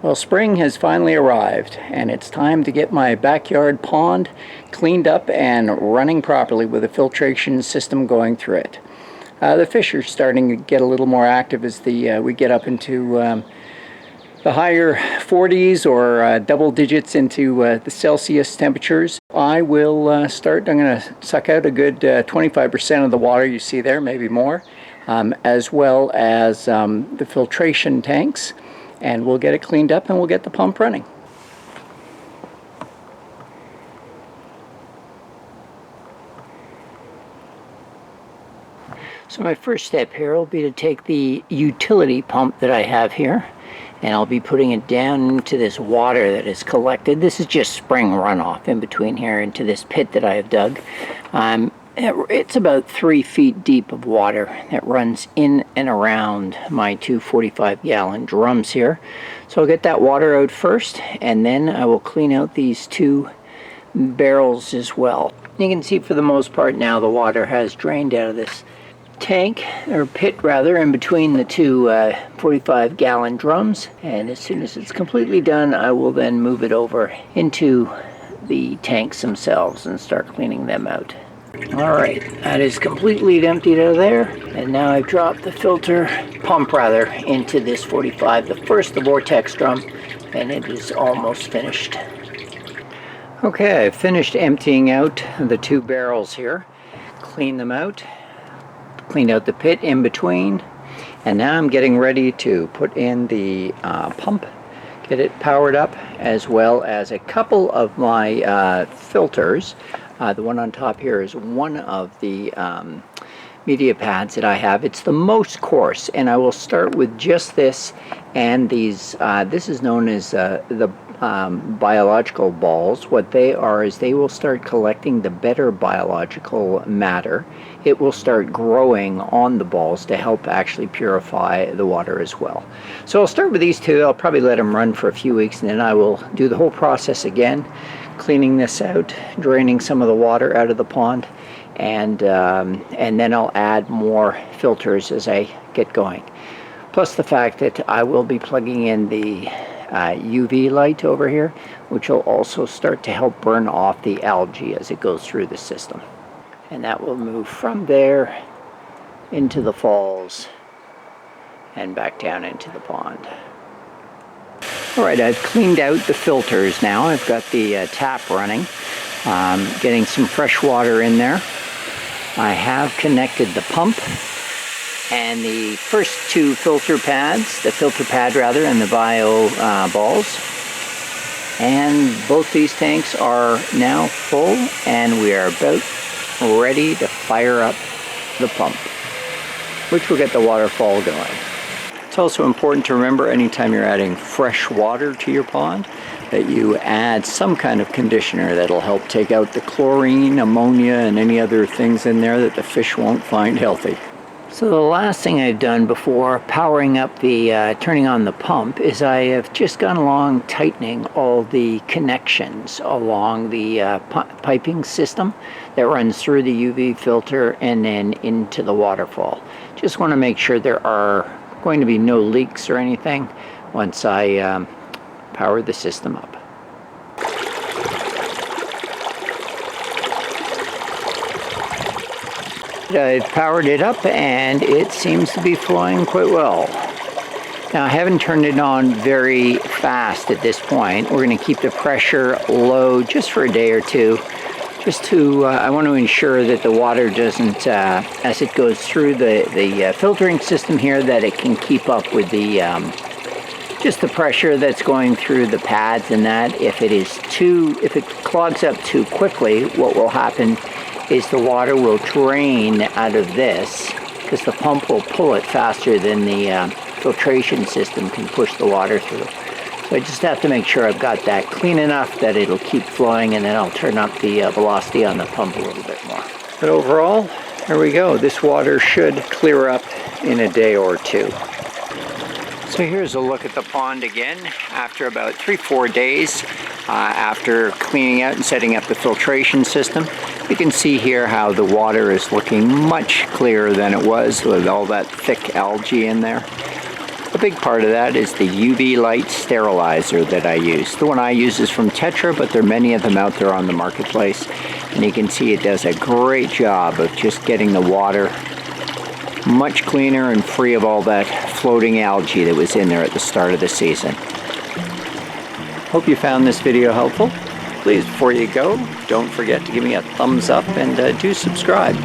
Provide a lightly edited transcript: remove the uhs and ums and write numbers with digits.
Well, spring has finally arrived, and it's time to get my backyard pond cleaned up and running properly with a filtration system going through it. The fish are starting to get a little more active as we get up into the higher 40s or double digits into the Celcius temperatures. I will I'm going to suck out a good 25% of the water you see there, maybe more, as well as the filtration tanks. And we'll get it cleaned up and we'll get the pump running. So my first step here will be to take the utility pump that I have here, and I'll be putting it down into this water that is collected. This is just spring runoff in between here into this pit that I have dug. It's about 3 feet deep of water that runs in and around my two 45-gallon drums here. So I'll get that water out first, and then I will clean out these 2 barrels as well. You can see for the most part now the water has drained out of this tank, or pit rather, in between the 2 45-gallon drums. And as soon as it's completely done, I will then move it over into the tanks themselves and start cleaning them out. Alright, that is completely emptied out of there, and now I've dropped the pump into this 45, the first, the vortex drum, and it is almost finished. Okay, I've finished emptying out the 2 barrels here, cleaned them out, cleaned out the pit in between, and now I'm getting ready to put in the pump, get it powered up, as well as a couple of my filters. The one on top here is one of the media pads that I have. It's the most coarse, and I will start with just this and these. This is known as the biological balls. What they are is they will start collecting the better biological matter. It will start growing on the balls to help actually purify the water as well. So I'll start with these 2. I'll probably let them run for a few weeks, and then I will do the whole process again, cleaning this out, draining some of the water out of the pond, and then I'll add more filters as I get going. Plus the fact that I will be plugging in the UV light over here, which will also start to help burn off the algae as it goes through the system. And that will move from there into the falls and back down into the pond. Alright, I've cleaned out the filters now. I've got the tap running, getting some fresh water in there. I have connected the pump and the first 2 filter pads, the filter pad rather, and the bio balls. And both these tanks are now full, and we are about ready to fire up the pump, which will get the waterfall going. It's also important to remember anytime you're adding fresh water to your pond that you add some kind of conditioner that'll help take out the chlorine, ammonia, and any other things in there that the fish won't find healthy. So the last thing I've done before powering up turning on the pump is I have just gone along tightening all the connections along the piping system that runs through the UV filter and then into the waterfall. Just want to make sure there are going to be no leaks or anything once I power the system up. I've powered it up and it seems to be flowing quite well. Now I haven't turned it on very fast at this point. We're going to keep the pressure low just for a day or 2. Just to, I want to ensure that the water doesn't, as it goes through the filtering system here, that it can keep up with the, just the pressure that's going through the pads, and that if it clogs up too quickly, what will happen is the water will drain out of this, because the pump will pull it faster than the filtration system can push the water through. So I just have to make sure I've got that clean enough that it'll keep flowing, and then I'll turn up the velocity on the pump a little bit more. But overall, there we go. This water should clear up in a day or 2. So here's a look at the pond again after about 3-4 days after cleaning out and setting up the filtration system. You can see here how the water is looking much clearer than it was with all that thick algae in there. A big part of that is the UV light sterilizer that I use. The one I use is from Tetra, but there are many of them out there on the marketplace. And you can see it does a great job of just getting the water much cleaner and free of all that floating algae that was in there at the start of the season. Hope you found this video helpful. Please, before you go, don't forget to give me a thumbs up and do subscribe.